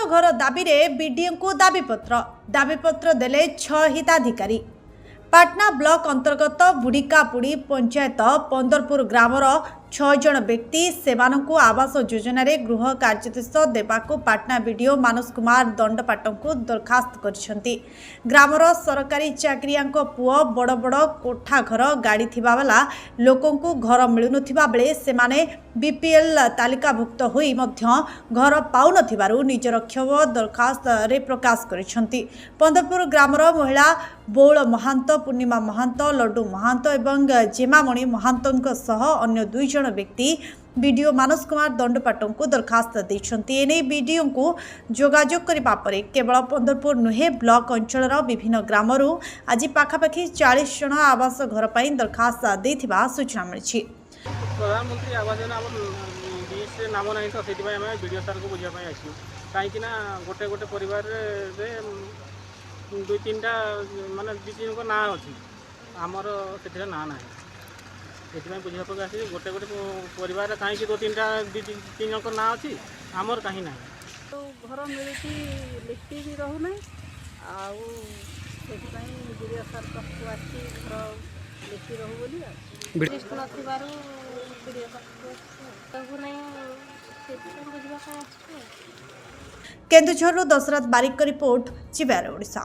घर दाबी रे बीडीओ को दाबीपत्र देले 6 हिताधिकारी। पाटना ब्लॉक अंतर्गत बुढ़िकापुड़ी पंचायत पंदरपुर ग्रामर 6 जन व्यक्ति सेमानंकु आवास योजना रे गृह कार्यदेश देवाको पाटना बीडीओ मानस कुमार दंडपाटन को दरखास्त करछंती। ग्रामर सरकारी चाकरियांको पुओ बड़ बड़ कोठा घर गाड़ी थिबा वाला लोकंकु घर मिलुनथिबा बेले सेमाने बीपीएल तालिकाभुक्त होई मध्य घर पाउनथिबारु निजर क्षोभ दरखास्त रे प्रकाश करछंती। पंदरपुर ग्रामर महिला बौल महांत, पूर्णिमा महांत, लड्डू महांत एवं जेमामणि महांतों सह अन्य 2 जन व्यक्ति बीडीओ मानस कुमार दंडपाटन को दरखास्त देछंती। एने बीडीओ को जोगाजोग करबा परे केवल पंदरपुर नुहे ब्लॉक अंचल विभिन्न ग्रामरू आज पाखापाखि 40 जन आवास घर पर दरखास्त देथिबा सूचना मिली। प्रधानमंत्री आवास योजना बीस नाम ना तो वीडियो सार को बुझाई आसू कहीं गोटे गोटे परिवार रे 2-3टा माने 2-3 को ना अच्छी आमर से ना ना से बुझापक आस गोटे गोटे परिवार कहीं 2-3टा 3 जन ना अच्छी आमर कहीं ना तो घर मिलती लिखी भी रहूना वीडियो सार पाखक आसी घर लिखी रहू बोली लिस्ट नथिबारु वीडियो पाखक केन्दुझर दशरथ बारिक रिपोर्ट चिबार ओडिशा।